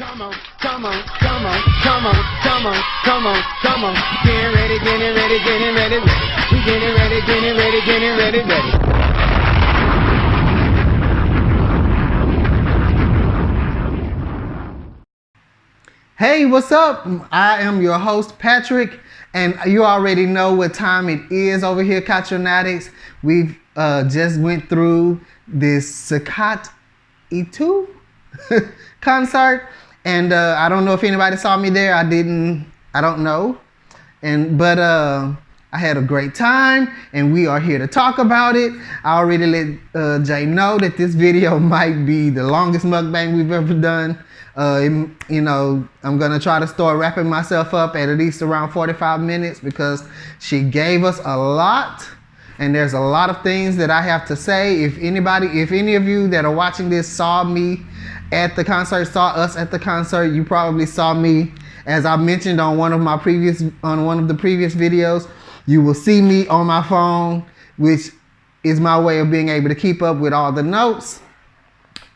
Come on, come on, come on, come on, come on, come on, come on. Getting ready, getting ready, getting ready, ready. We getting ready, getting ready, getting ready, ready. Hey, what's up? I am your host, Patrick, and you already know what time it is over here, Katronatics. We've just went through this Sikat E2 concert, and I don't know if anybody saw me there. I don't know, but I had a great time, and we are here to talk about it. I already let Jay know that this video might be the longest mukbang we've ever done. You know, I'm gonna try to start wrapping myself up at least around 45 minutes because she gave us a lot, and there's a lot of things that I have to say. If any of you that are watching this saw me at the concert, saw us at the concert, you probably saw me, as I mentioned on one of the previous videos. You will see me on my phone, which is my way of being able to keep up with all the notes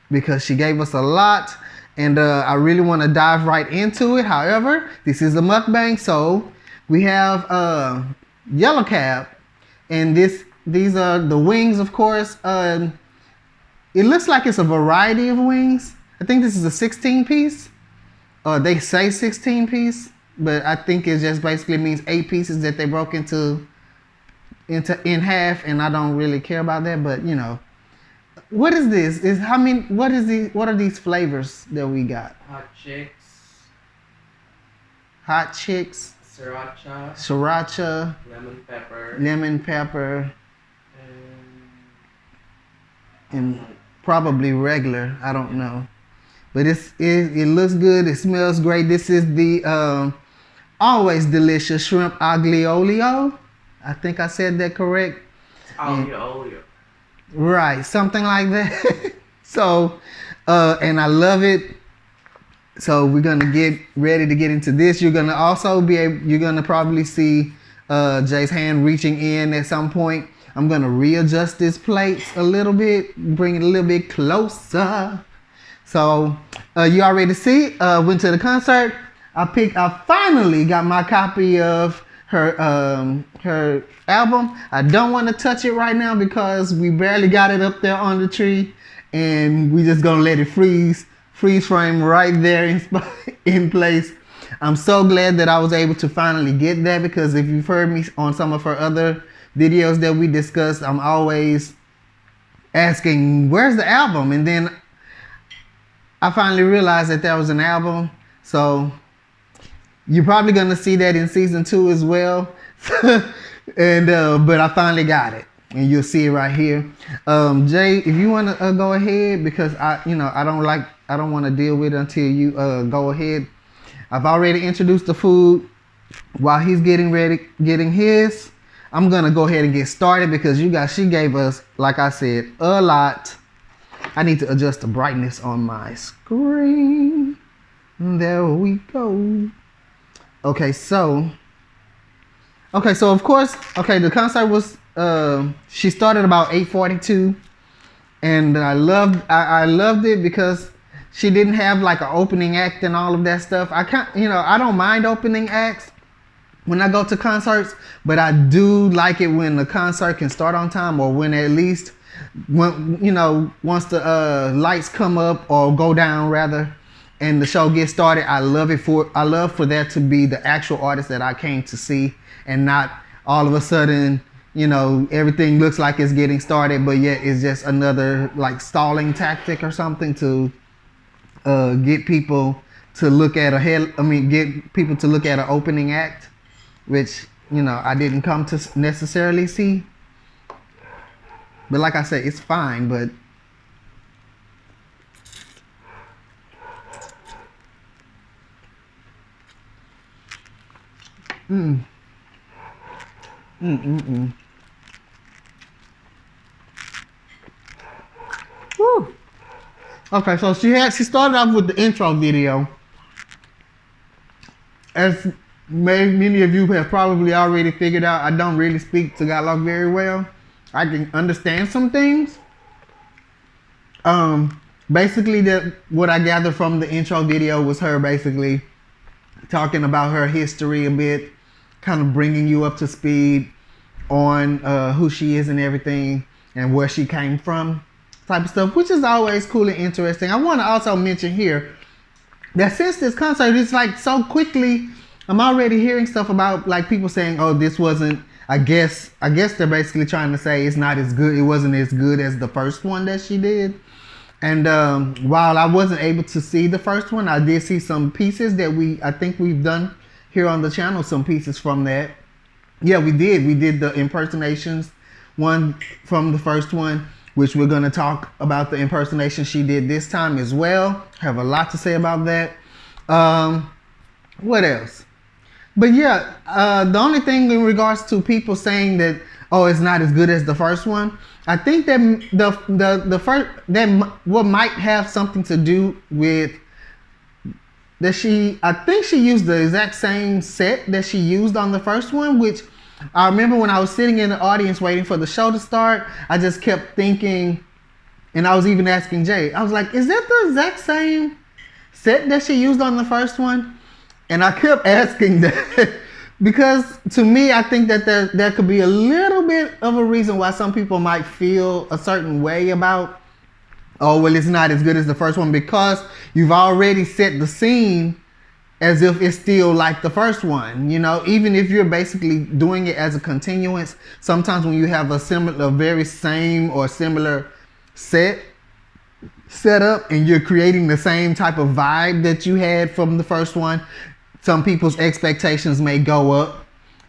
because she gave us a lot. And I really want to dive right into it. However, this is a mukbang, so we have Yellow Cab, and these are the wings, of course. It looks like it's a variety of wings. I think this is a 16-piece. They say 16-piece, but I think it just basically means 8 pieces that they broke in half, and I don't really care about that. But you know. What is this? What are these flavors that we got? Hot chicks. Sriracha. Lemon pepper. And probably regular. I don't know. But it looks good. It smells great. This is the always delicious shrimp aglio olio. I think I said that correct. Olio. Right, something like that. So, and I love it. So we're gonna get ready to get into this. You're gonna probably see Jay's hand reaching in at some point. I'm gonna readjust this plate a little bit, bring it a little bit closer. So you already see, went to the concert. I finally got my copy of her album. I don't want to touch it right now because we barely got it up there on the tree, and we just gonna let it freeze frame right there in place. I'm so glad that I was able to finally get that, because if you've heard me on some of her other videos that we discussed, I'm always asking, where's the album? And then I finally realized that there was an album. So you're probably gonna see that in season 2 as well. And but I finally got it, and you'll see it right here. Jay, if you want to go ahead, because I don't want to deal with it until you go ahead. I've already introduced the food. While he's getting his, I'm gonna go ahead and get started because she gave us, like I said, a lot. I need to adjust the brightness on my screen. There we go. Okay, so of course, the concert was, she started about 8:42, and I loved it because she didn't have like an opening act and all of that stuff. I don't mind opening acts when I go to concerts, but I do like it when the concert can start on time, or when at least, once the lights come up or go down rather, and the show gets started. I love for that to be the actual artist that I came to see, and not all of a sudden, everything looks like it's getting started, but yet it's just another like stalling tactic or something to get people to look at an opening act, which, I didn't come to necessarily see. But like I said, it's fine, but Woo. Okay, so she started off with the intro video. As many of you have probably already figured out, I don't really speak Tagalog very well. I can understand some things. basically what I gathered from the intro video was her basically talking about her history a bit, kind of bringing you up to speed on who she is and everything and where she came from, type of stuff, which is always cool and interesting. I want to also mention here that since this concert is like so quickly, I'm already hearing stuff about like people saying, oh, this wasn't, I guess they're basically trying to say it's not as good, it wasn't as good as the first one that she did. And while I wasn't able to see the first one, I did see some pieces that I think we've done here on the channel, some pieces from that. Yeah, we did the impersonations one from the first one, which we're going to talk about the impersonation she did this time as well. I have a lot to say about that. What else? But yeah, the only thing in regards to people saying that, oh, it's not as good as the first one, I think that the first, that what might have something to do with that I think she used the exact same set that she used on the first one, which I remember when I was sitting in the audience waiting for the show to start, I just kept thinking, and I was even asking Jay, I was like, is that the exact same set that she used on the first one? And I kept asking that because to me, I think that there could be a little bit of a reason why some people might feel a certain way about, oh, well, it's not as good as the first one, because you've already set the scene as if it's still like the first one. You know, even if you're basically doing it as a continuance, sometimes when you have a very same or similar set up and you're creating the same type of vibe that you had from the first one, some people's expectations may go up,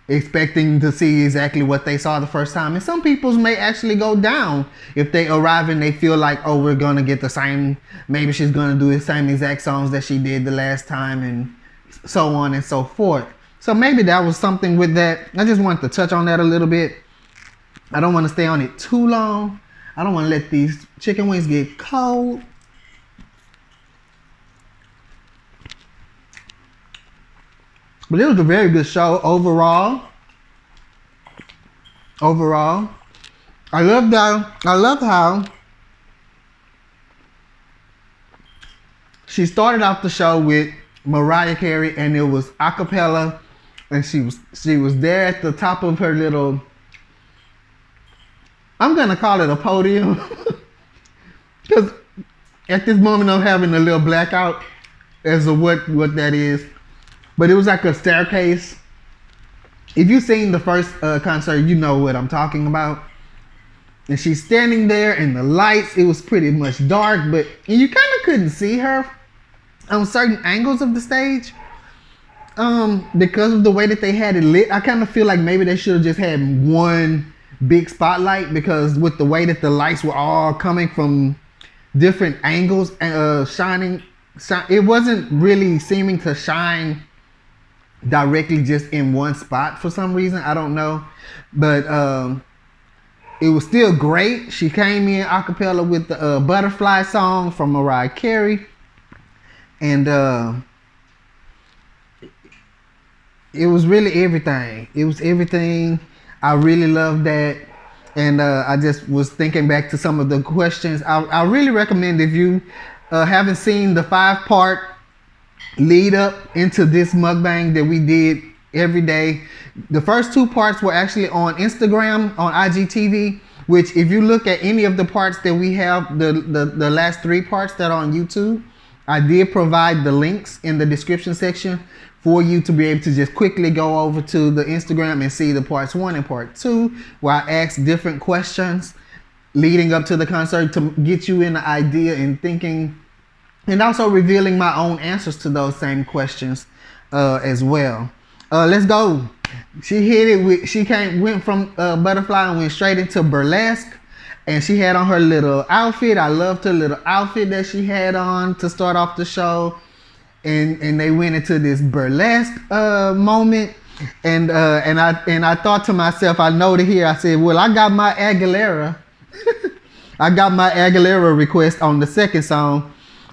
expecting to see exactly what they saw the first time. And some people's may actually go down if they arrive and they feel like, oh, we're going to get the same, maybe she's going to do the same exact songs that she did the last time, and so on and so forth. So maybe that was something with that. I just wanted to touch on that a little bit. I don't want to stay on it too long. I don't want to let these chicken wings get cold. But it was a very good show overall. I love how she started off the show with Mariah Carey, and it was a cappella, and she was there at the top of her little, I'm gonna call it a podium, because at this moment I'm having a little blackout as to what that is. But it was like a staircase. If you've seen the first concert, you know what I'm talking about. And she's standing there, and the lights, it was pretty much dark, but you kind of couldn't see her on certain angles of the stage. Because of the way that they had it lit, I kind of feel like maybe they should have just had one big spotlight, because with the way that the lights were all coming from different angles, it wasn't really seeming to shine directly just in one spot for some reason. I don't know, but it was still great. She came in a cappella with the Butterfly song from Mariah Carey, and it was really everything. It was everything. I really loved that. And I just was thinking back to some of the questions. I really recommend, if you haven't seen the 5-part lead up into this mukbang that we did every day. The first 2 parts were actually on Instagram, on IGTV, which if you look at any of the parts that we have, the last 3 parts that are on YouTube, I did provide the links in the description section for you to be able to just quickly go over to the Instagram and see the parts 1 and part 2, where I asked different questions leading up to the concert to get you in the idea and thinking, and also revealing my own answers to those same questions as well. Let's go. She hit it with, went from Butterfly and went straight into Burlesque. And she had on her little outfit. I loved her little outfit that she had on to start off the show. And they went into this burlesque moment. And I thought to myself, I noted here, I said, well, I got my Aguilera. I got my Aguilera request on the second song.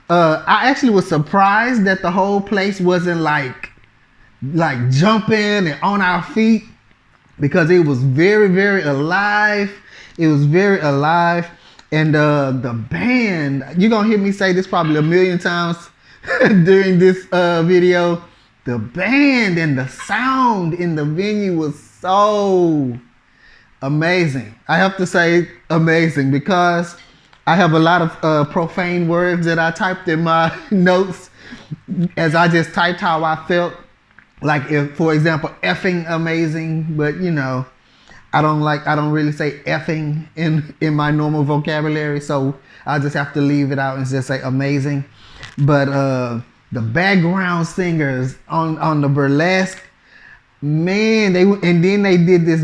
I actually was surprised that the whole place wasn't like jumping and on our feet, because it was very, very alive. It was very alive. And the band, you're gonna hear me say this probably a million times during this video. The band and the sound in the venue was so amazing. I have to say amazing because I have a lot of profane words that I typed in my notes as I just typed how I felt. Like, if, for example, effing amazing, but you know, I don't really say effing in my normal vocabulary, so I just have to leave it out and just say amazing. But the background singers on the burlesque, man, and then they did this.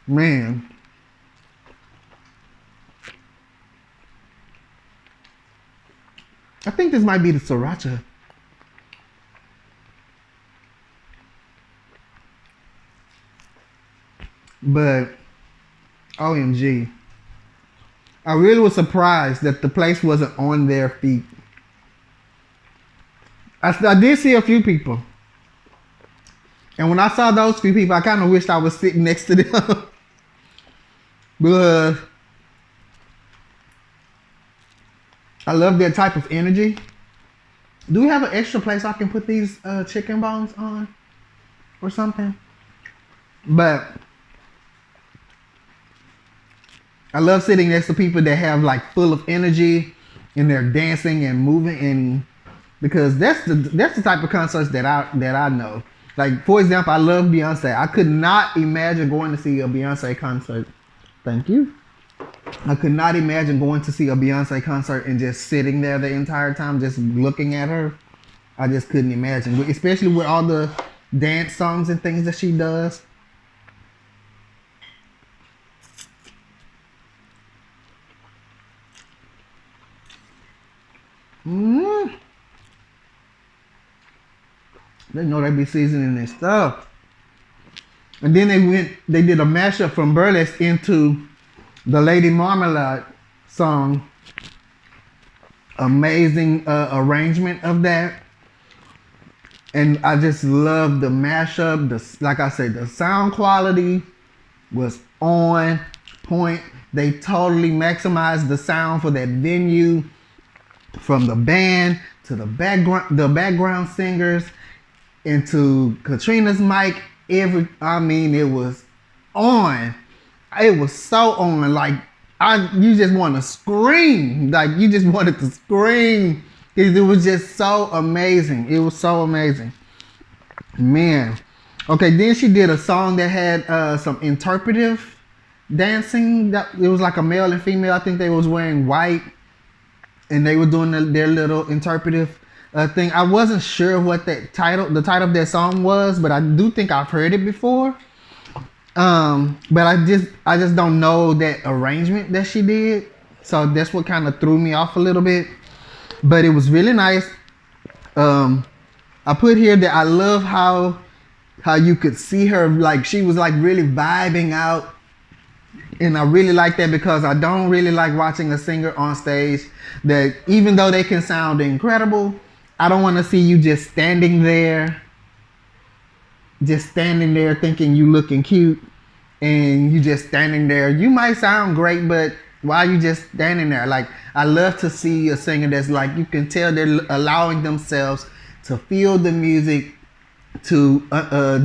Man. I think this might be the sriracha. But OMG. I really was surprised that the place wasn't on their feet. I did see a few people. And when I saw those few people, I kind of wished I was sitting next to them. Because I love that type of energy. Do we have an extra place I can put these chicken bones on? Or something? But I love sitting next to people that have like full of energy and they're dancing and moving, and because that's the type of concerts that I know. Like, for example, I love Beyonce. I could not imagine going to see a Beyonce concert. Thank you. I could not imagine going to see a Beyonce concert and just sitting there the entire time, just looking at her. I just couldn't imagine, especially with all the dance songs and things that she does. They know they be seasoning their stuff. And then they did a mashup from burlesque into the Lady Marmalade song. Amazing arrangement of that. And I just love the mashup. Like I said, the sound quality was on point. They totally maximized the sound for that venue, from the band to the background singers, into Katrina's mic. I mean, it was on. It was so on. Like, you just want to scream. Like, you just wanted to scream. It was just so amazing. It was so amazing. Man. Okay, then she did a song that had some interpretive dancing. It was like a male and female. I think they was wearing white, and they were doing their little interpretive thing. I wasn't sure what the title of that song was, but I do think I've heard it before. But I just don't know that arrangement that she did, so that's what kind of threw me off a little bit. But it was really nice. I put here that I love how you could see her, like she was like really vibing out. And I really like that, because I don't really like watching a singer on stage that, even though they can sound incredible, I don't want to see you just standing there thinking you looking cute, and you just standing there. You might sound great, but why are you just standing there? Like, I love to see a singer that's like, you can tell they're allowing themselves to feel the music, to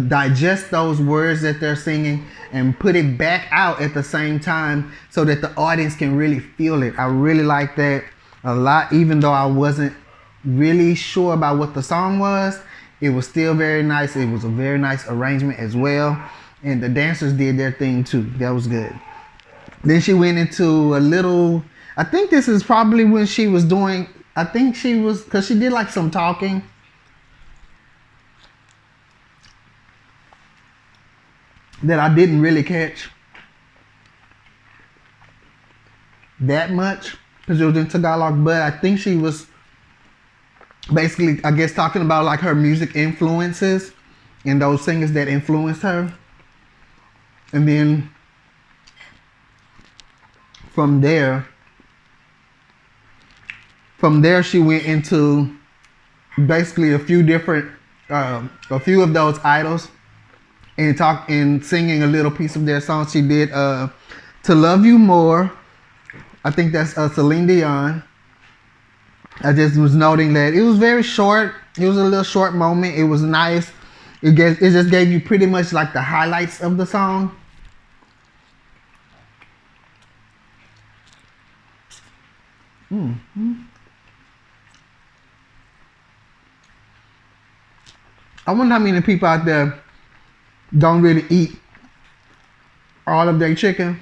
digest those words that they're singing and put it back out at the same time, so that the audience can really feel it. I really like that a lot, even though I wasn't really sure about what the song was. It was still very nice. It was a very nice arrangement as well, and the dancers did their thing too. That was good. Then she went into a little, I think this is probably when she was doing, because she did like some talking. That I didn't really catch that much, because it was in Tagalog, but I think she was basically, I guess, talking about like her music influences and those singers that influenced her. And then from there she went into basically a few of those idols. and singing a little piece of their song. She did To Love You More. I think that's Celine Dion. I just was noting that it was very short. It was a little short moment. It was nice. It just gave you pretty much like the highlights of the song. I wonder how many people out there don't really eat all of their chicken.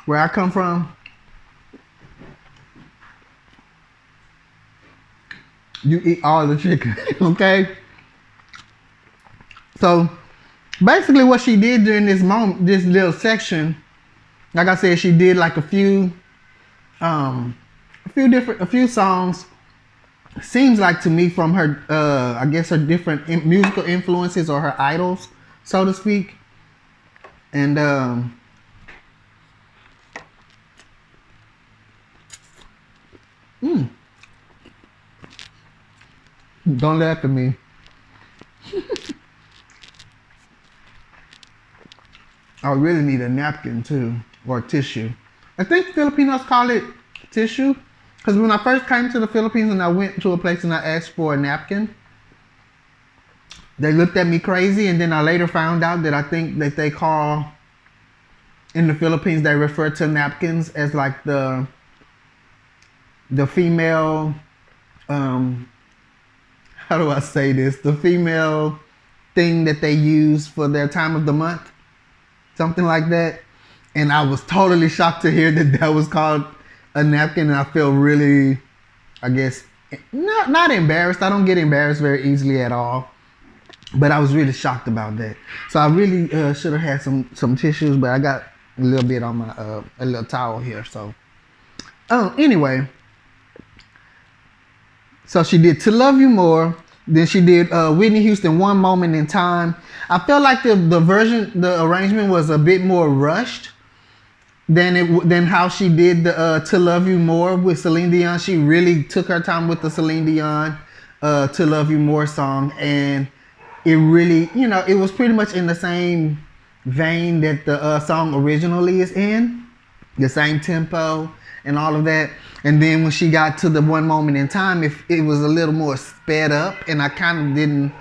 Where I come from, you eat all the chicken, okay? So basically what she did during this moment, this little section, like I said, she did like a few songs. Seems like to me from her, I guess her different musical influences or her idols, so to speak. And don't laugh at me. I really need a napkin too, or tissue. I think Filipinos call it tissue, because when I first came to the Philippines and I went to a place and I asked for a napkin, they looked at me crazy, and then I later found out that I think that they call, in the Philippines, they refer to napkins as like the female, how do I say this? The female thing that they use for their time of the month. Something like that. And I was totally shocked to hear that that was called a napkin, and I feel really, I guess, not embarrassed. I don't get embarrassed very easily at all. But I was really shocked about that. So I really should have had some tissues, but I got a little bit on my, a little towel here, so. Anyway. So she did To Love You More. Then she did Whitney Houston, One Moment in Time. I felt like the arrangement was a bit more rushed than how she did the To Love You More with Celine Dion. She really took her time with the Celine Dion To Love You More song, and it really, you know, it was pretty much in the same vein that the song originally is in, the same tempo and all of that. And then when she got to the One Moment in Time, it was a little more sped up, and I kind of didn't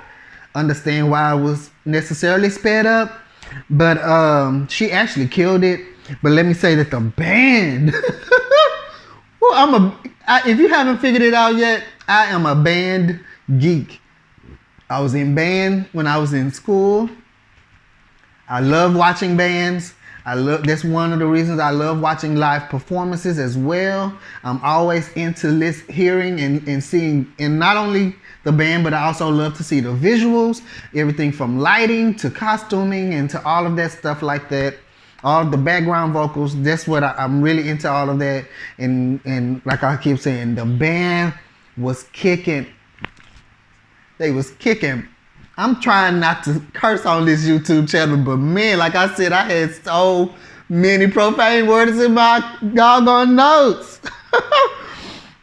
understand why it was necessarily sped up, but she actually killed it. But let me say that the band, well, if you haven't figured it out yet, I am a band geek. I was in band when I was in school. I love watching bands. That's one of the reasons I love watching live performances as well. I'm always into hearing and seeing, and not only the band, but I also love to see the visuals, everything from lighting to costuming and to all of that stuff like that. All the background vocals, that's what I'm really into, all of that. And like I keep saying, the band was kicking. They was kicking. I'm trying not to curse on this YouTube channel, but man, like I said, I had so many profane words in my doggone notes.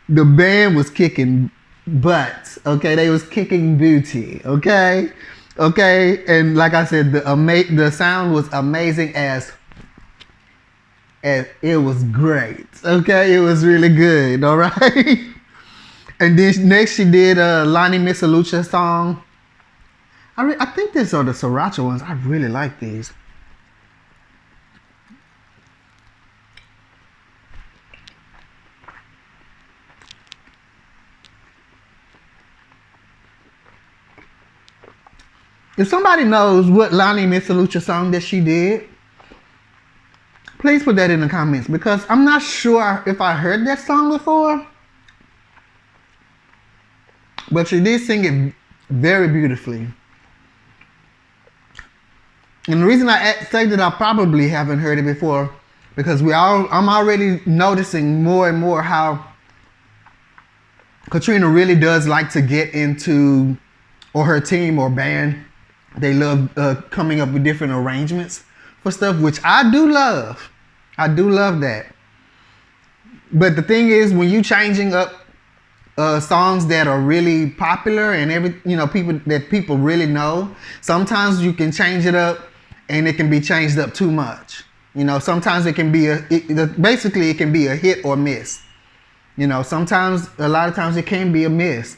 The band was kicking butt, okay? They was kicking booty, okay? Okay, and like I said, the sound was amazing as it was great, okay? It was really good, all right? And then next she did a Lonnie Misalucha song. I think these are the Sriracha ones. I really like these. If somebody knows what Lonnie Misalucha song that she did, please put that in the comments, because I'm not sure if I heard that song before. But she did sing it very beautifully. And the reason I say that I probably haven't heard it before, because I'm already noticing more and more how Katrina really does like to get into, or her team or band, they love coming up with different arrangements for stuff, which I do love. I do love that. But the thing is, when you changing up songs that are really popular and people really know, sometimes you can change it up and it can be changed up too much. Sometimes it can be basically it can be a hit or miss. Sometimes, a lot of times it can be a miss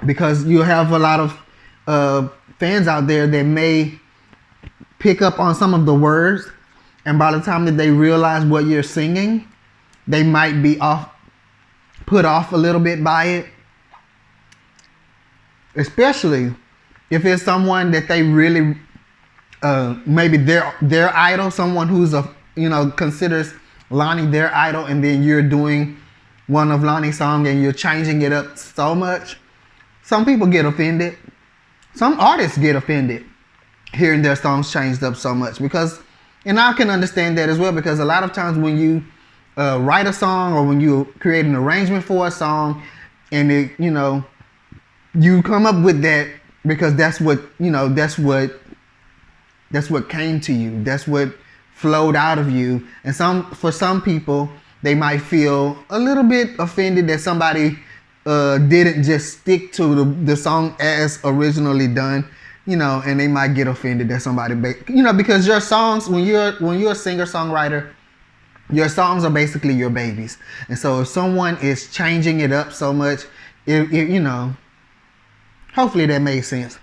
because you have a lot of fans out there that may pick up on some of the words, and by the time that they realize what you're singing, they might be put off a little bit by it, especially if it's someone that they really maybe their idol, someone who's considers Lonnie their idol, and then you're doing one of Lonnie's songs and you're changing it up so much. Some people get offended. Some artists get offended hearing their songs changed up so much, and I can understand that as well, because a lot of times when you write a song or when you create an arrangement for a song, and you come up with that because that's what came to you, that's what flowed out of you, and for some people they might feel a little bit offended that somebody didn't just stick to the song as originally done, and they might get offended that somebody because your songs, when you're a singer-songwriter, your songs are basically your babies. And so if someone is changing it up so much, hopefully that made sense.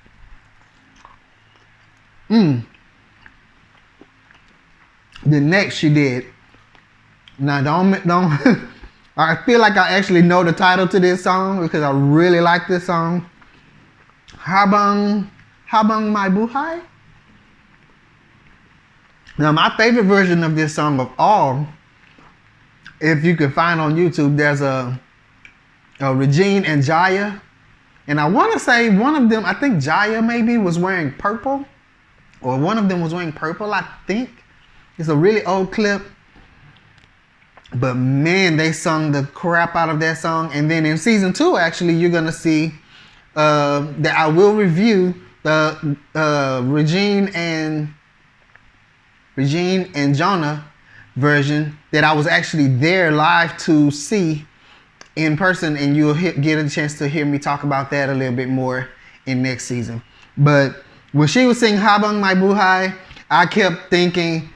The next she did. Now don't I feel like I actually know the title to this song because I really like this song. Habang My Buhay. Now, my favorite version of this song of all, if you can find on YouTube, there's a Regine and Jaya. And I want to say one of them, I think Jaya maybe, was wearing purple. Or one of them was wearing purple, I think. It's a really old clip. But man, they sung the crap out of that song. And then in season 2, actually, you're going to see that I will review the Regine and Jonah version that I was actually there live to see in person, and you'll get a chance to hear me talk about that a little bit more in next season. But when she was singing Habang My Buhay, I kept thinking,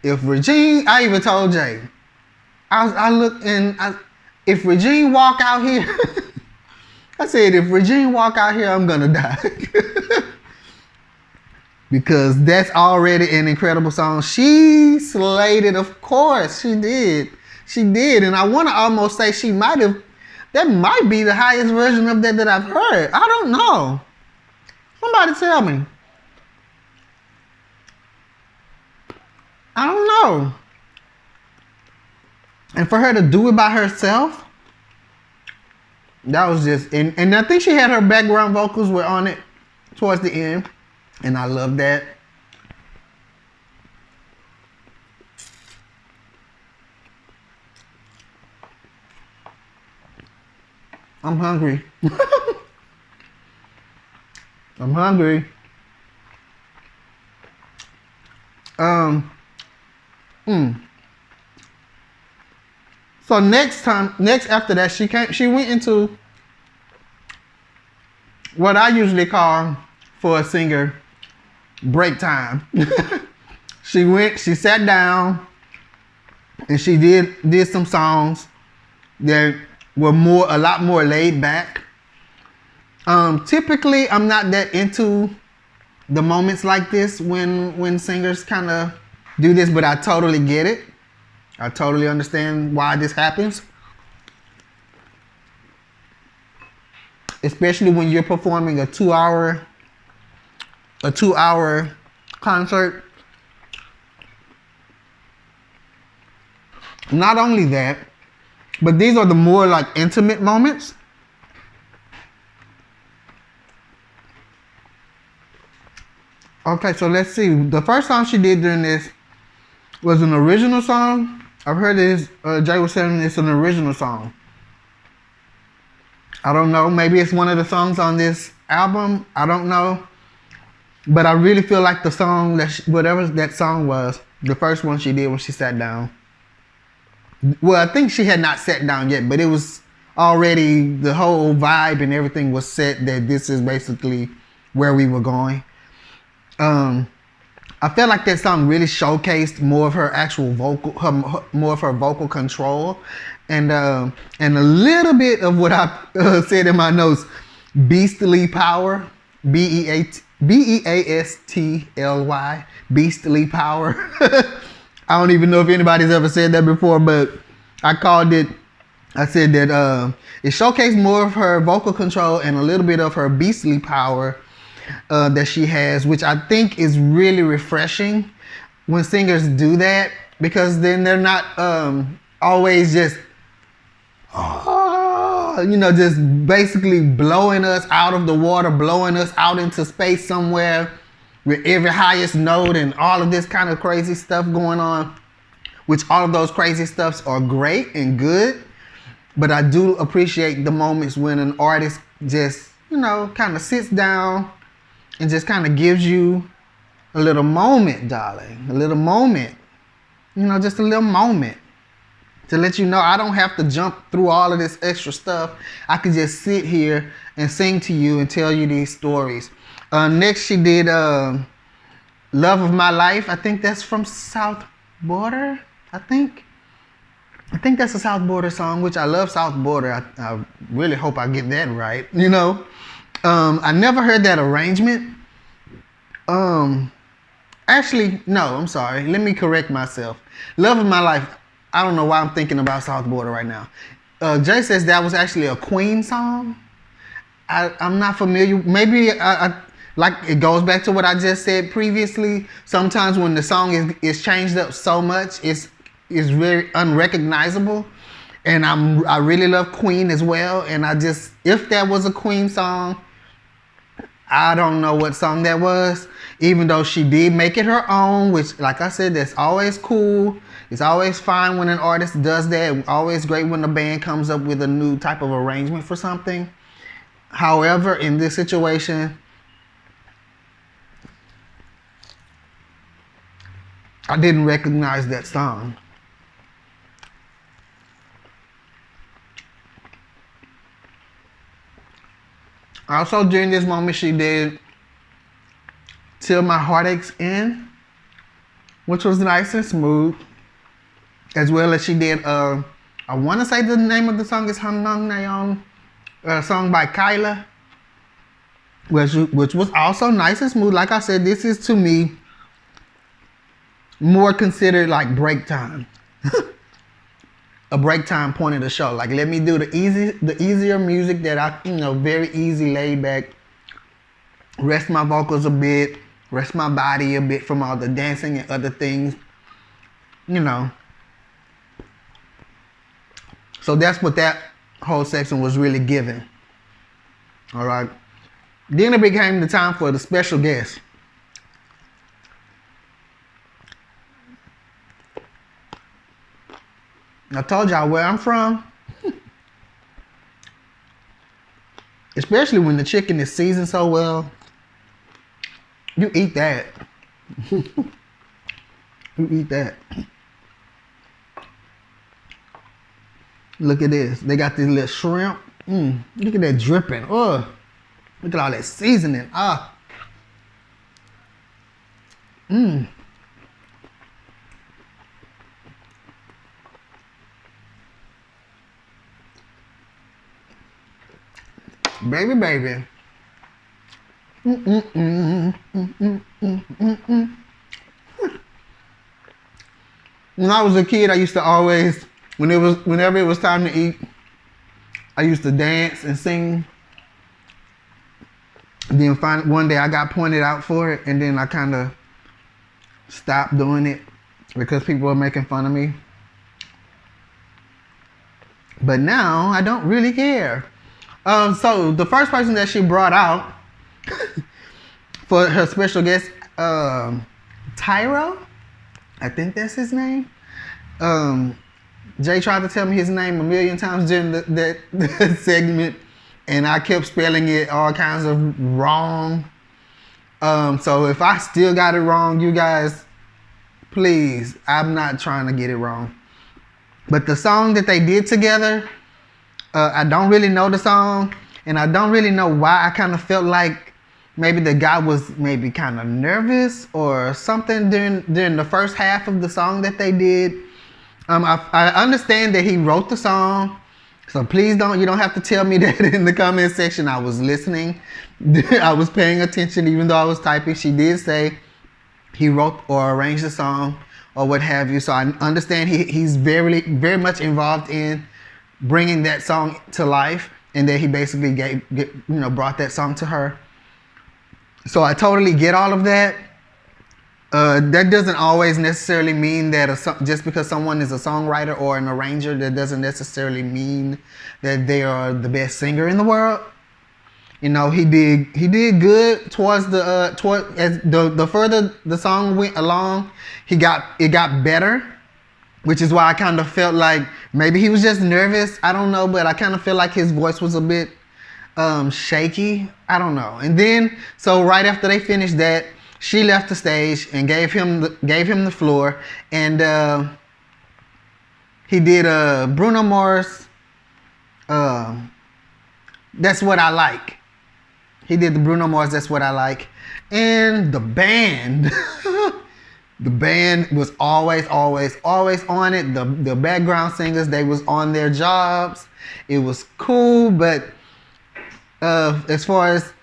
if Regine, I even told Jay, I looked and if Regine walk out here, I said, if Regine walk out here, I'm gonna die. Because that's already an incredible song. She slayed it, of course. She did. She did. And I want to almost say that might be the highest version of that I've heard. I don't know. Somebody tell me. I don't know. And for her to do it by herself, that was just, and I think she had her background vocals were on it towards the end. And I love that. I'm hungry. I'm hungry. So next after that, she went into what I usually call, for a singer, break time. She sat down and she did some songs that were a lot more laid back. Typically, I'm not that into the moments like this when singers kind of do this, but I totally get it. I totally understand why this happens. Especially when you're performing a 2-hour concert. Not only that, but these are the more like intimate moments. Okay, so let's see. The first song she did during this was an original song. I've heard this, Jay was saying it's an original song. I don't know, maybe it's one of the songs on this album. I don't know. But I really feel like the song, whatever that song was, the first one she did when she sat down. Well, I think she had not sat down yet, but it was already the whole vibe and everything was set that this is basically where we were going. I felt like that song really showcased more of her actual vocal, more of her vocal control, and a little bit of what I said in my notes, beastly power, B-E-A-S-T-L-Y, beastly power. I don't even know if anybody's ever said that before, but I said that it showcased more of her vocal control and a little bit of her beastly power that she has, which I think is really refreshing when singers do that, because then they're not always just, just basically blowing us out of the water, blowing us out into space somewhere with every highest note and all of this kind of crazy stuff going on, which all of those crazy stuffs are great and good. But I do appreciate the moments when an artist just, kind of sits down and just kind of gives you a little moment, darling. A little moment. Just a little moment. To let you know I don't have to jump through all of this extra stuff. I could just sit here and sing to you and tell you these stories. Next she did Love of My Life. I think that's from South Border, I think that's a South Border song, which I love South Border. I really hope I get that right, I never heard that arrangement. Actually, no, I'm sorry. Let me correct myself. Love of My Life, I don't know why I'm thinking about South Border right now. Jay says that was actually a Queen song. I'm not familiar. Maybe like it goes back to what I just said previously. Sometimes when the song is changed up so much, it's very unrecognizable. And I really love Queen as well. And if that was a Queen song, I don't know what song that was, even though she did make it her own, which, like I said, that's always cool. It's always fine when an artist does that. Always great when a band comes up with a new type of arrangement for something. However, in this situation, I didn't recognize that song. Also, during this moment, she did Till My Heartache's End, which was nice and smooth. As well as she did, I want to say the name of the song is Hanang Nayon, a song by Kyla, which was also nice and smooth. Like I said, this is, to me, more considered like break time. A break time point of the show. Like, let me do the easier music that I, very easy, laid back, rest my vocals a bit, rest my body a bit from all the dancing and other things, So that's what that whole section was really giving. All right. Then it became the time for the special guest. I told y'all where I'm from. Especially when the chicken is seasoned so well. You eat that. You eat that. Look at this. They got these little shrimp. Look at that dripping. Oh, look at all that seasoning. Baby, baby. When I was a kid, I used to always, whenever it was time to eat, I used to dance and sing. Then one day I got pointed out for it, and then I kind of stopped doing it because people were making fun of me. But now I don't really care. So the first person that she brought out for her special guest, Tyro, I think that's his name. Jay tried to tell me his name a million times during that segment, and I kept spelling it all kinds of wrong. So if I still got it wrong, you guys, please, I'm not trying to get it wrong. But the song that they did together, I don't really know the song, and I don't really know why. I kind of felt like maybe the guy was maybe kind of nervous or something during the first half of the song that they did. I understand that he wrote the song, so please you don't have to tell me that in the comment section. I was listening. I was paying attention even though I was typing. She did say he wrote or arranged the song or what have you. So I understand he's very, very much involved in bringing that song to life, and that he basically brought that song to her. So I totally get all of that. That doesn't always necessarily mean that just because someone is a songwriter or an arranger, that doesn't necessarily mean that they are the best singer in the world. You know, he did good towards as the further the song went along, it got better, which is why I kind of felt like maybe he was just nervous. I don't know, but I kind of feel like his voice was a bit shaky. I don't know. And then so right after they finished that, she left the stage and gave him the floor, and he did Bruno Mars. That's What I Like. He did the Bruno Mars, That's What I Like. And the band, the band was always on it. The background singers, they was on their jobs. It was cool, but as far as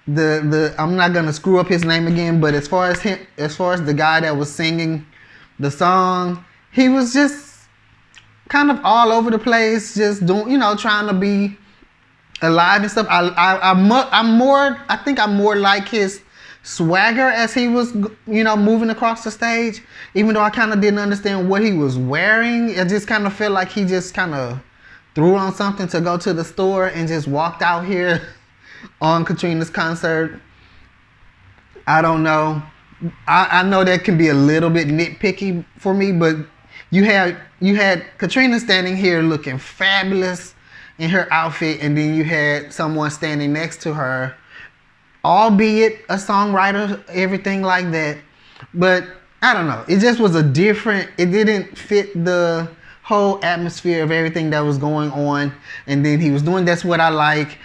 I'm not gonna screw up his name again, but as far as the guy that was singing the song, he was just kind of all over the place, just doing, trying to be alive and stuff. I think I'm more like his swagger as he was, moving across the stage. Even though I kind of didn't understand what he was wearing, it just kind of felt like he just kind of threw on something to go to the store and just walked out here on Katrina's concert. I don't know. I know that can be a little bit nitpicky for me, but you had Katrina standing here looking fabulous in her outfit, and then you had someone standing next to her, albeit a songwriter, everything like that. But I don't know. It just was it didn't fit the whole atmosphere of everything that was going on. And then he was doing That's What I Like.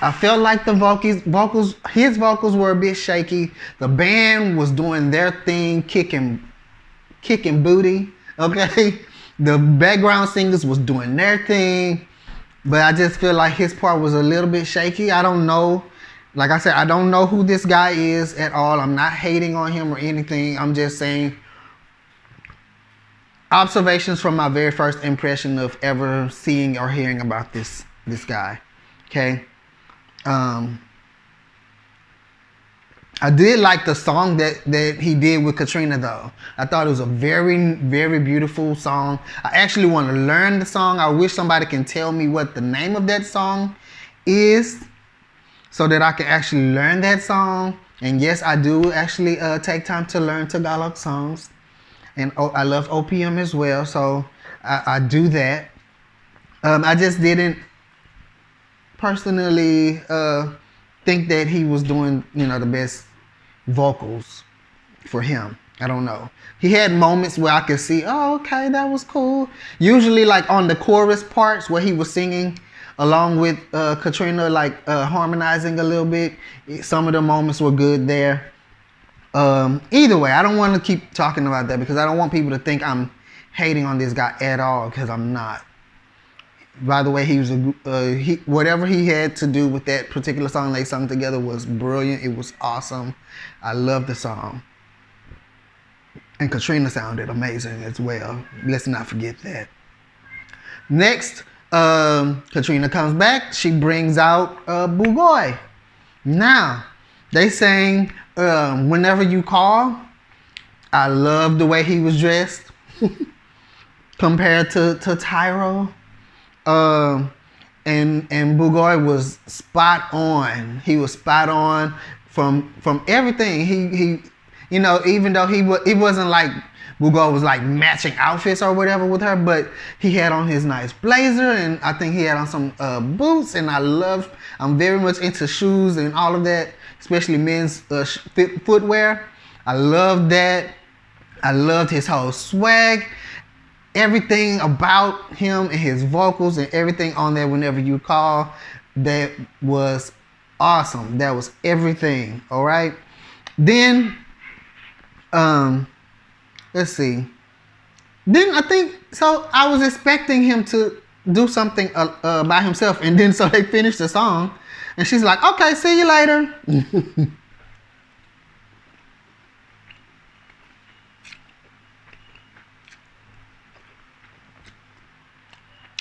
I felt like his vocals were a bit shaky. The band was doing their thing, kicking booty, okay? The background singers was doing their thing, but I just feel like his part was a little bit shaky. I don't know. Like I said, I don't know who this guy is at all. I'm not hating on him or anything. I'm just saying observations from my very first impression of ever seeing or hearing about this guy, okay? I did like the song that he did with Katrina, though. I thought it was a very, very beautiful song. I actually want to learn the song. I wish somebody can tell me what the name of that song is so that I can actually learn that song. And yes, I do actually take time to learn Tagalog songs. And I love OPM as well, so I do that. I just didn't personally think that he was doing, the best vocals for him. I don't know. He had moments where I could see, oh, okay, that was cool. Usually like on the chorus parts where he was singing along with Katrina, like harmonizing a little bit. Some of the moments were good there. Either way, I don't want to keep talking about that because I don't want people to think I'm hating on this guy at all, because I'm not. By the way, he was whatever he had to do with that particular song they sung together was brilliant. It was awesome. I love the song. And Katrina sounded amazing as well. Let's not forget that. Next, Katrina comes back. She brings out Bugoy. Now, they sang Whenever You Call. I love the way he was dressed compared to Tyro. And Bugoy was spot on. He was spot on from everything. He even though it wasn't like Bugoy was like matching outfits or whatever with her, but he had on his nice blazer, and I think he had on some boots, and I'm very much into shoes and all of that, especially men's footwear. I loved that. I loved his whole swag. everything about him and his vocals and everything on there, Whenever You Call, that was awesome. That was everything. All right. Then, let's see. Then I think, so I was expecting him to do something by himself, and then so they finished the song, and she's like, okay, see you later.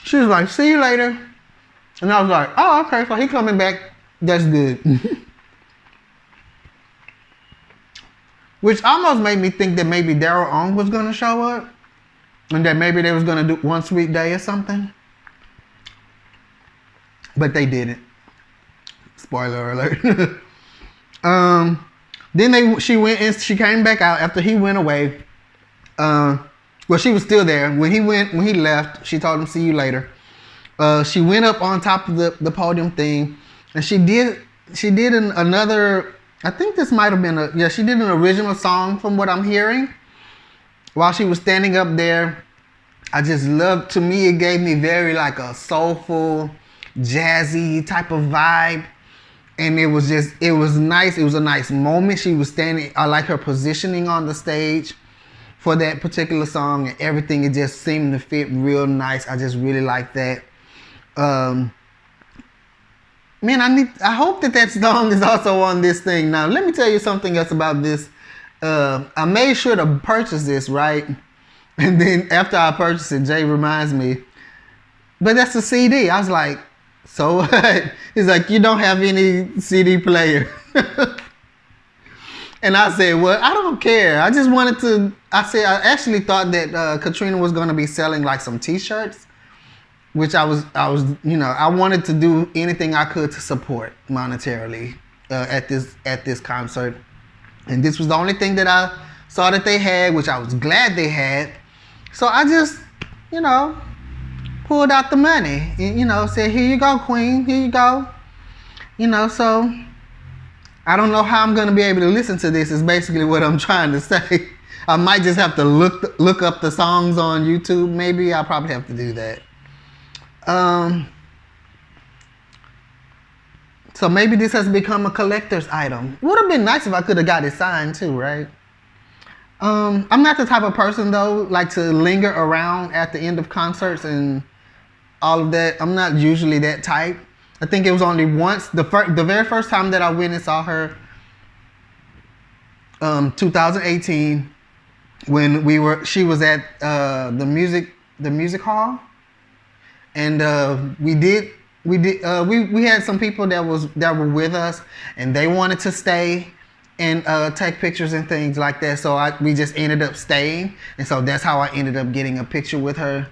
She was like, see you later. And I was like, oh, okay, so he coming back. That's good. Which almost made me think that maybe Daryl Ong was going to show up. And that maybe they was going to do One Sweet Day or something. But they didn't. Spoiler alert. Then she went and she came back out after he went away. Well, she was still there. When he left, she told him, see you later. She went up on top of the podium thing, and she did another, I think this might have been she did an original song from what I'm hearing. While she was standing up there, I just loved, to me, it gave me very like a soulful, jazzy type of vibe. And it was nice. It was a nice moment. She was standing, I like her positioning on the stage for that particular song, and everything, it just seemed to fit real nice. I just really like that. Man, I hope that song is also on this thing. Now, let me tell you something else about this. I made sure to purchase this, right? And then after I purchased it, Jay reminds me, but that's a CD. I was like, so what? He's like, you don't have any CD player. And I said, well, I don't care. I just wanted to, I actually thought that Katrina was going to be selling like some t-shirts, which I was, I wanted to do anything I could to support monetarily at this concert. And this was the only thing that I saw that they had, which I was glad they had. So I just, pulled out the money and, said, here you go, queen, here you go. So I don't know how I'm going to be able to listen to this is basically what I'm trying to say. I might just have to look up the songs on YouTube. Maybe I'll probably have to do that. So maybe this has become a collector's item. Would have been nice if I could have got it signed too, right? I'm not the type of person though, like to linger around at the end of concerts and all of that. I'm not usually that type. I think it was only once, the very first time that I went and saw her, 2018, when she was at the music hall, and we had some people that were with us, and they wanted to stay and take pictures and things like that. So we just ended up staying, and so that's how I ended up getting a picture with her.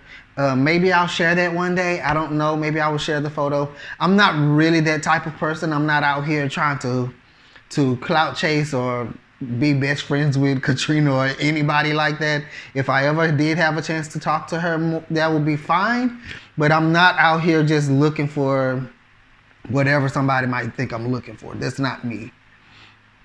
Maybe I'll share that one day. I don't know. Maybe I will share the photo. I'm not really that type of person. I'm not out here trying to clout chase or be best friends with Katrina or anybody like that. If I ever did have a chance to talk to her, that would be fine. But I'm not out here just looking for whatever somebody might think I'm looking for. That's not me.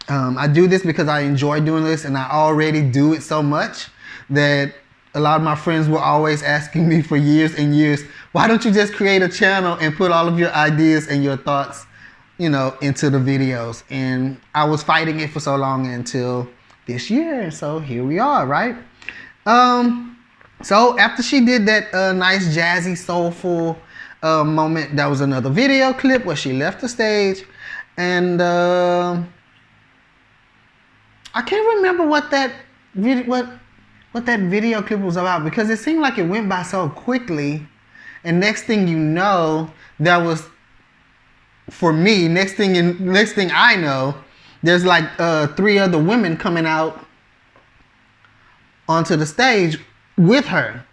I do this because I enjoy doing this, and I already do it so much that a lot of my friends were always asking me for years and years, why don't you just create a channel and put all of your ideas and your thoughts, into the videos? And I was fighting it for so long until this year. And so here we are, right? So after she did that nice jazzy, soulful moment, that was another video clip where she left the stage. And I can't remember what that video clip was about, because it seemed like it went by so quickly. And next thing you know, that was, for me, next thing I know, there's like 3 other women coming out onto the stage with her.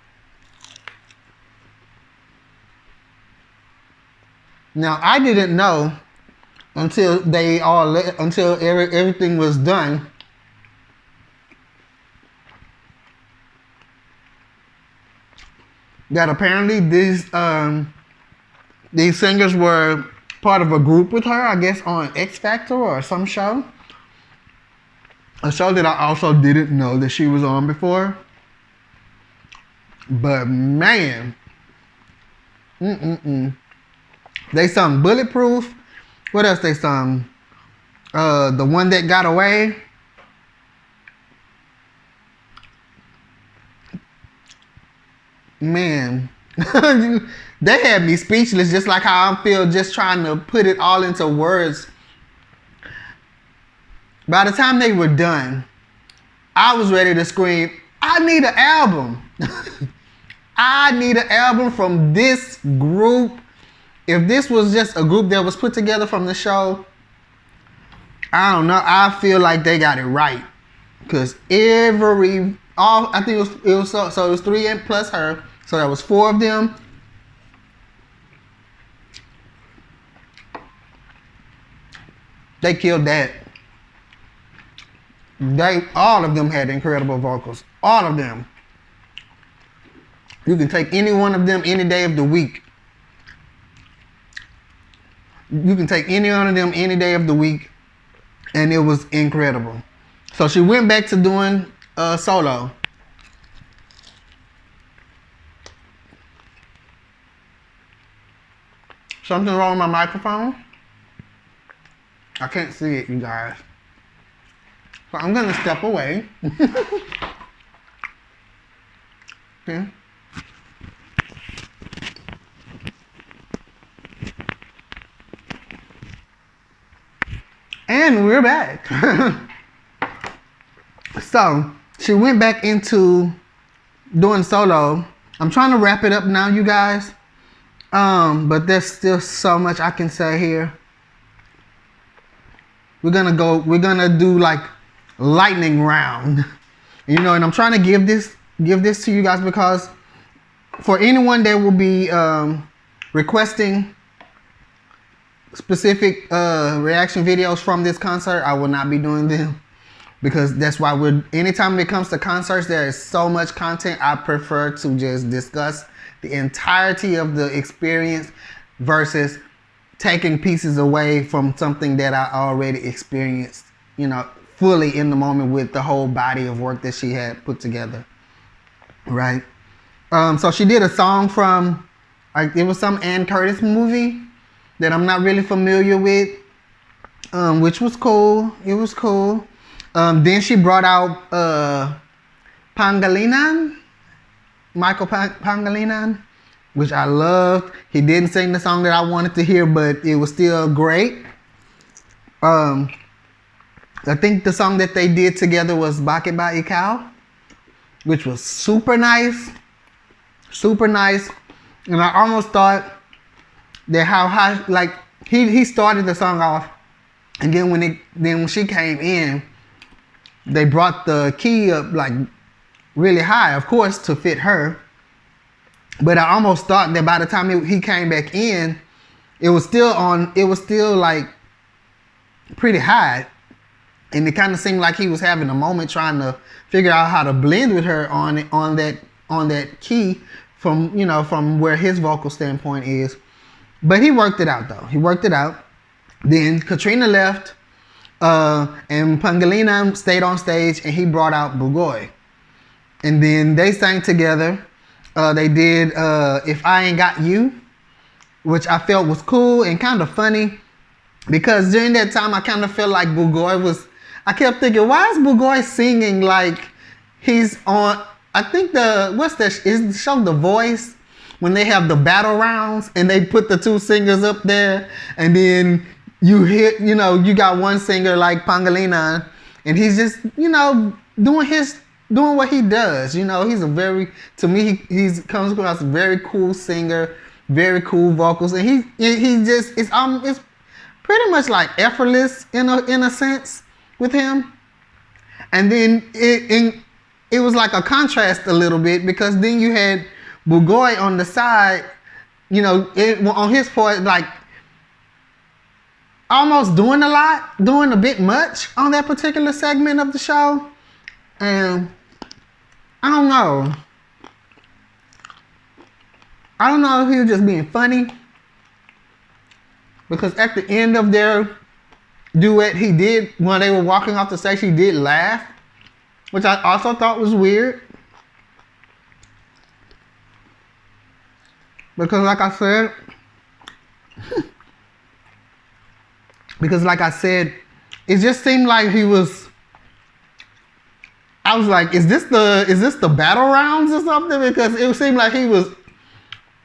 Now, I didn't know until everything was done that apparently these singers were part of a group with her, I guess on X Factor or some show. A show that I also didn't know that she was on before. But man, they sung Bulletproof. What else they sung? The One That Got Away. Man, they had me speechless, just like how I feel just trying to put it all into words. By the time they were done, I was ready to scream, I need an album. I need an album from this group. If this was just a group that was put together from the show, I don't know. I feel like they got it right. Because I think it was so it was 3 and plus her. So that was 4 of them. They killed that. All of them had incredible vocals. All of them. You can take any one of them any day of the week. You can take any one of them any day of the week, and it was incredible. So she went back to doing solo. Something wrong with my microphone? I can't see it, you guys. So I'm gonna step away. Okay. And we're back. So she went back into doing solo. I'm trying to wrap it up now, you guys. But there's still so much I can say here. We're gonna do like lightning round. You know, and I'm trying to give this to you guys because for anyone that will be requesting specific reaction videos from this concert, I will not be doing them because that's why anytime it comes to concerts, there is so much content. I prefer to just discuss the entirety of the experience versus taking pieces away from something that I already experienced, you know, fully in the moment with the whole body of work that she had put together, right? So she did a song from, it was some Ann Curtis movie that I'm not really familiar with, which was cool. It was cool. Then she brought out Pangilinan, Michael Pangilinan, which I loved. He didn't sing the song that I wanted to hear, but it was still great. I think the song that they did together was Bakit Ba Ikaw, which was super nice. Super nice. And I almost thought that how high, like, he started the song off, and then when she came in, they brought the key up like really high, of course, to fit her. But I almost thought that by the time he came back in, it was still like pretty high. And it kind of seemed like he was having a moment trying to figure out how to blend with her on that key from where his vocal standpoint is. But he worked it out though. He worked it out. Then Katrina left, and Pangilinan stayed on stage, and he brought out Bugoy. And then they sang together. They did If I Ain't Got You, which I felt was cool and kind of funny, because during that time I kind of felt like I kept thinking, why is Bugoy singing like he's on, I think is the show The Voice, when they have the battle rounds and they put the 2 singers up there, and then you hit, you got one singer like Pangilinan, and he's just, doing what he does. He's to me, he comes across a very cool singer, very cool vocals, and he just, it's pretty much like effortless in a sense with him. And then it was like a contrast a little bit, because then you had Bugoy on the side, on his part, like almost doing a bit much on that particular segment of the show. And I don't know if he was just being funny, because at the end of their duet, when they were walking off the stage, he did laugh, which I also thought was weird. Because like I said, it just seemed like he was. I was like, is this the battle rounds or something? Because it seemed like he was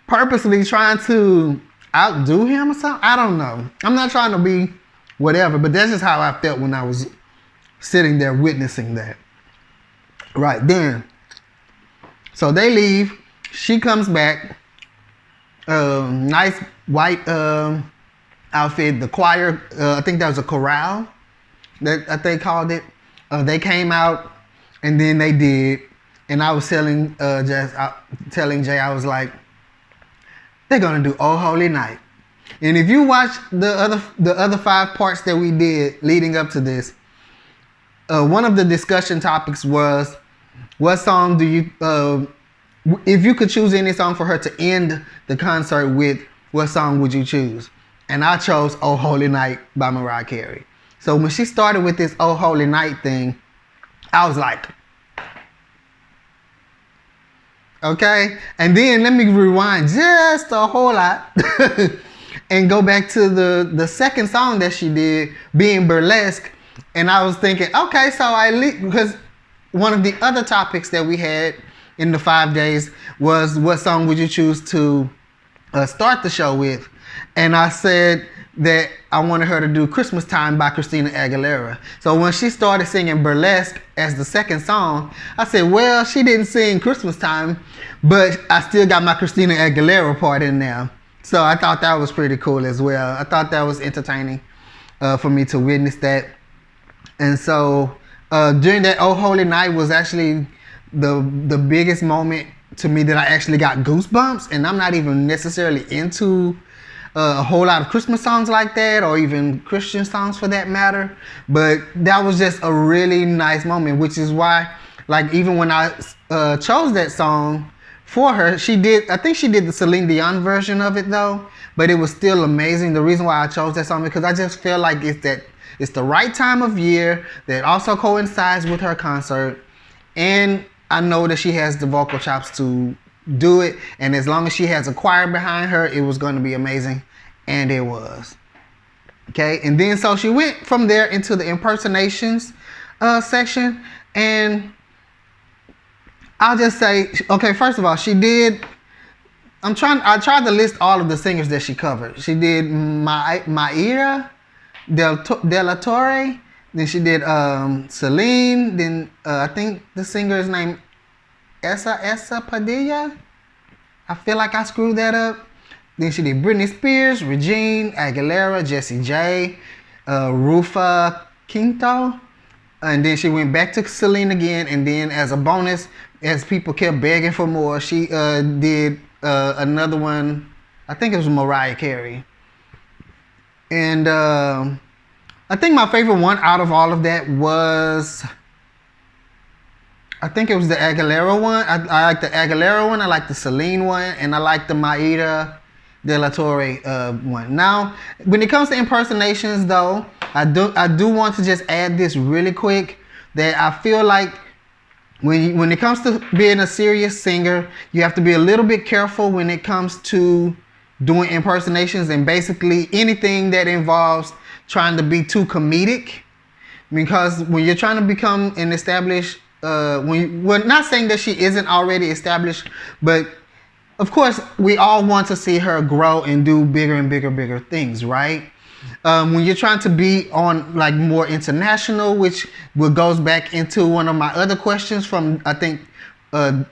purposely trying to outdo him or something. I don't know. I'm not trying to be whatever, but that's just how I felt when I was sitting there witnessing that. Right then. So they leave. She comes back. Nice white outfit. The choir, I think that was a chorale that they called it. They came out, and then they did. And I was telling Jay, I was like, they're gonna do "Oh Holy Night." And if you watch the other 5 parts that we did leading up to this, one of the discussion topics was, what song do you, if you could choose any song for her to end the concert with, what song would you choose? And I chose "Oh Holy Night" by Mariah Carey. So when she started with this "Oh Holy Night" thing, I was like, okay. And then let me rewind just a whole lot and go back to the second song that she did, being burlesque. And I was thinking, okay, so because one of the other topics that we had in the 5 days was, what song would you choose to start the show with? And I said that I wanted her to do "Christmas Time" by Christina Aguilera. So when she started singing "Burlesque" as the second song, I said, well, she didn't sing "Christmas Time," but I still got my Christina Aguilera part in there. So I thought that was pretty cool as well. I thought that was entertaining for me to witness that. And so during that "Oh Holy Night" was actually the biggest moment to me that I actually got goosebumps. And I'm not even necessarily into a whole lot of Christmas songs like that, or even Christian songs for that matter. But that was just a really nice moment, which is why, like, even when I chose that song for her, I think she did the Celine Dion version of it though, but it was still amazing. The reason why I chose that song, because I just feel like it's the right time of year that also coincides with her concert, and I know that she has the vocal chops to do it, and as long as she has a choir behind her, it was going to be amazing, and it was. Okay, and then so she went from there into the impersonations section, and I'll just say, okay, first of all, she did. I tried to list all of the singers that she covered. She did Mayra de la Torre. Then she did Celine. Then I think the singer is named Esa Padilla. I feel like I screwed that up. Then she did Britney Spears, Regine, Aguilera, Jessie J, Rufa Quinto. And then she went back to Celine again. And then as a bonus, as people kept begging for more, she did another one. I think it was Mariah Carey. And I think my favorite one out of all of that was, I think it was the Aguilera one. I like the Aguilera one, I like the Celine one, and I like the Mayra de la Torre one. Now, when it comes to impersonations though, I do want to just add this really quick, that I feel like when it comes to being a serious singer, you have to be a little bit careful when it comes to doing impersonations, and basically anything that involves trying to be too comedic. Because when you're trying to become an established, we're not saying that she isn't already established, but of course we all want to see her grow and do bigger and bigger things, right? When you're trying to be on like more international, which goes back into one of my other questions from, I think,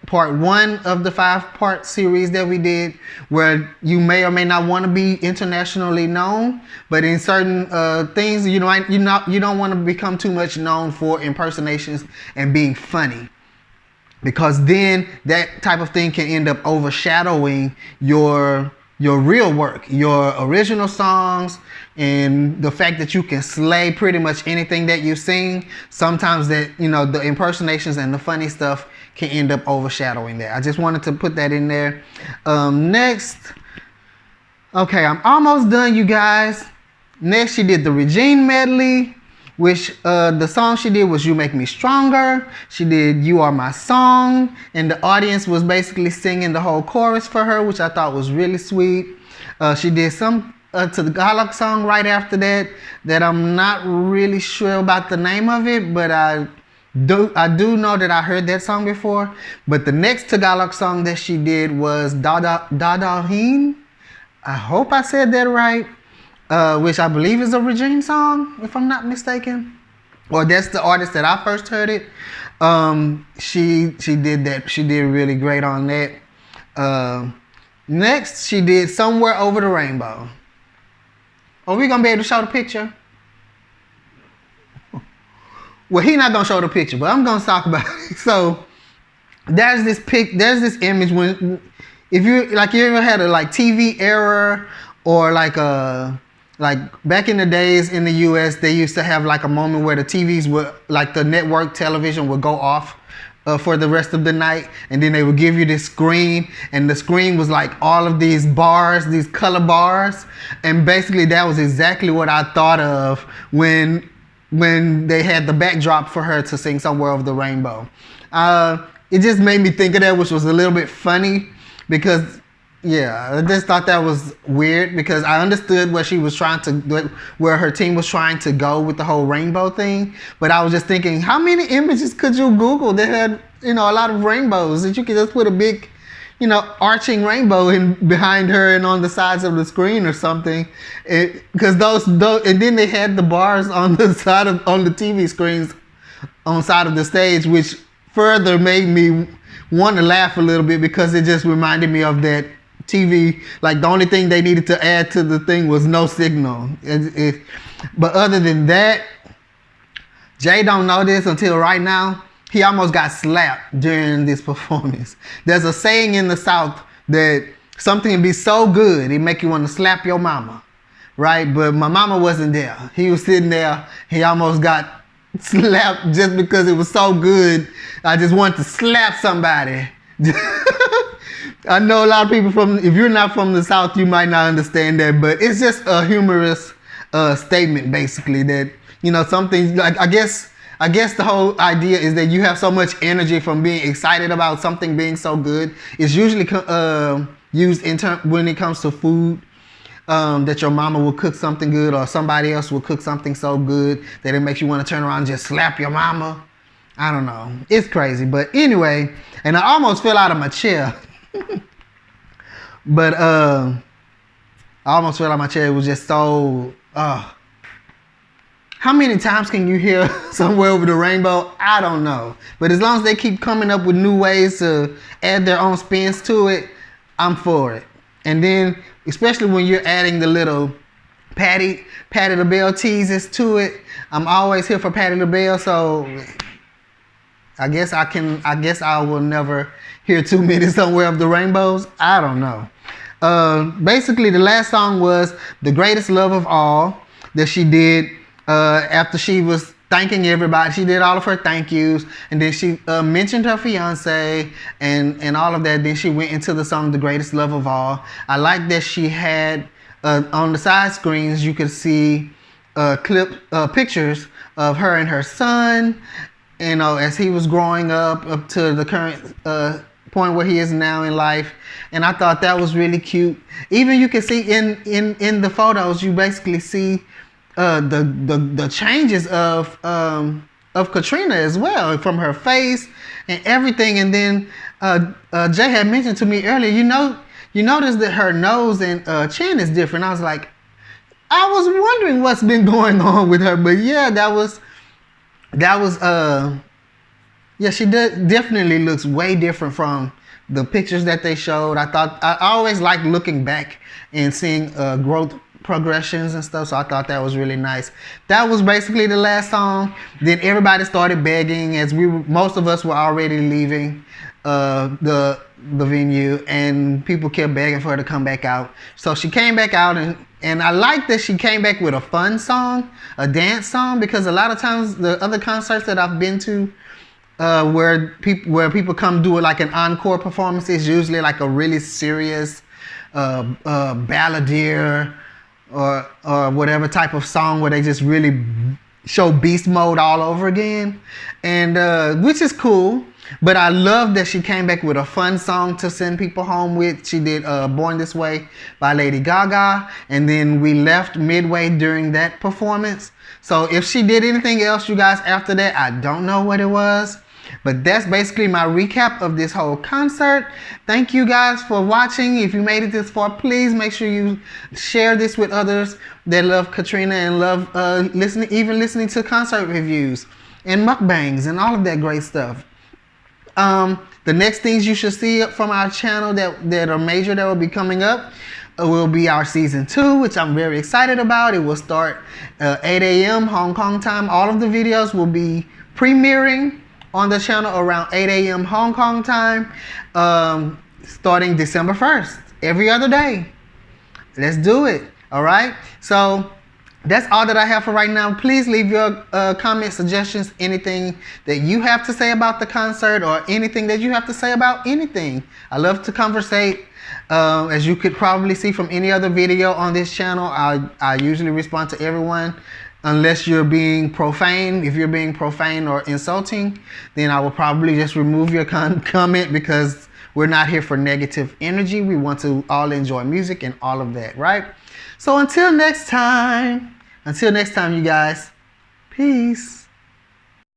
part 1 of the 5-part series that we did, where you may or may not want to be internationally known, but in certain things, you don't want to become too much known for impersonations and being funny, because then that type of thing can end up overshadowing your real work, your original songs, and the fact that you can slay pretty much anything that you sing. Sometimes that, the impersonations and the funny stuff can end up overshadowing that. I just wanted to put that in there. Next, okay, I'm almost done, you guys. Next, she did the Regine medley, which the song she did was You Make Me Stronger. She did You Are My Song, and the audience was basically singing the whole chorus for her, which I thought was really sweet. She did some Tagalog song right after that I'm not really sure about the name of it, but I do know that I heard that song before. But the next Tagalog song that she did was Dadalhin. I hope I said that right. Which I believe is a Regine song, if I'm not mistaken. Or that's the artist that I first heard it. She did that. She did really great on that. Next, she did Somewhere Over the Rainbow. Are we gonna be able to show the picture? Well, he's not gonna show the picture, but I'm gonna talk about it. So there's this image when if you ever had a TV error, or like back in the days in the US, they used to have a moment where the TVs would, the network television would go off for the rest of the night, and then they would give you this screen, and the screen was all of these bars, these color bars, and basically that was exactly what I thought of when they had the backdrop for her to sing Somewhere Over the Rainbow. It just made me think of that, which was a little bit funny, because I just thought that was weird, because I understood where she was where her team was trying to go with the whole rainbow thing. But I was just thinking, how many images could you Google that had, a lot of rainbows, that you could just put a big, arching rainbow behind her and on the sides of the screen or something? Because those, and then they had the bars on the TV screens on the side of the stage, which further made me want to laugh a little bit, because it just reminded me of that TV. The only thing they needed to add to the thing was no signal. But other than that, Jay don't know this until right now. He almost got slapped during this performance. There's a saying in the South that something can be so good it make you want to slap your mama, right? But my mama wasn't there. He was sitting there. He almost got slapped just because it was so good. I just wanted to slap somebody. I know a lot of people if you're not from the South, you might not understand that, but it's just a humorous statement, basically, that, something I guess the whole idea is that you have so much energy from being excited about something being so good. It's usually used when it comes to food, that your mama will cook something good, or somebody else will cook something so good that it makes you want to turn around and just slap your mama. I don't know. It's crazy. But anyway, and I almost fell out of my chair. But I almost fell out of my chair. It was just so... How many times can you hear Somewhere Over the Rainbow? I don't know. But as long as they keep coming up with new ways to add their own spins to it, I'm for it. And then, especially when you're adding the little Patti LaBelle teases to it, I'm always here for Patti LaBelle, so I guess I will never hear too many Somewhere Over the Rainbows. I don't know. Basically, the last song was The Greatest Love of All, that she did after she was thanking everybody. She did all of her thank yous, and then she mentioned her fiance and all of that. Then she went into the song The Greatest Love of All. I like that she had on the side screens, you could see pictures of her and her son, as he was growing up to the current point where he is now in life. And I thought that was really cute. Even you can see in the photos, you basically see the changes of Katrina as well, from her face and everything. And then Jay had mentioned to me earlier, you notice that her nose and chin is different. I was like, I was wondering what's been going on with her. But yeah, she definitely looks way different from the pictures that they showed. I always like looking back and seeing growth progressions and stuff, so I thought that was really nice. That was basically the last song. Then everybody started begging, as most of us were already leaving the venue, and people kept begging for her to come back out. So she came back out, and I like that she came back with a fun song, a dance song, because a lot of times the other concerts that I've been to, where people come do it like an encore performance, is usually like a really serious balladeer or whatever type of song where they just really show beast mode all over again, and which is cool. But I love that she came back with a fun song to send people home with. She did Born This Way by Lady Gaga, and then we left midway during that performance. So if she did anything else, you guys, after that, I don't know what it was. But that's basically my recap of this whole concert. Thank you guys for watching. If you made it this far, please make sure you share this with others that love Katrina and love listening to concert reviews and mukbangs and all of that great stuff. The next things you should see from our channel that are major that will be coming up will be our season 2, which I'm very excited about. It will start 8 a.m. Hong Kong time. All of the videos will be premiering on the channel around 8 a.m. Hong Kong time, starting December 1st, every other day. Let's do it. All right. So that's all that I have for right now. Please leave your comments, suggestions, anything that you have to say about the concert or anything that you have to say about anything. I love to conversate. As you could probably see from any other video on this channel, I usually respond to everyone unless you're being profane. If you're being profane or insulting, then I will probably just remove your comment, because we're not here for negative energy. We want to all enjoy music and all of that, right? So until next time, you guys, peace.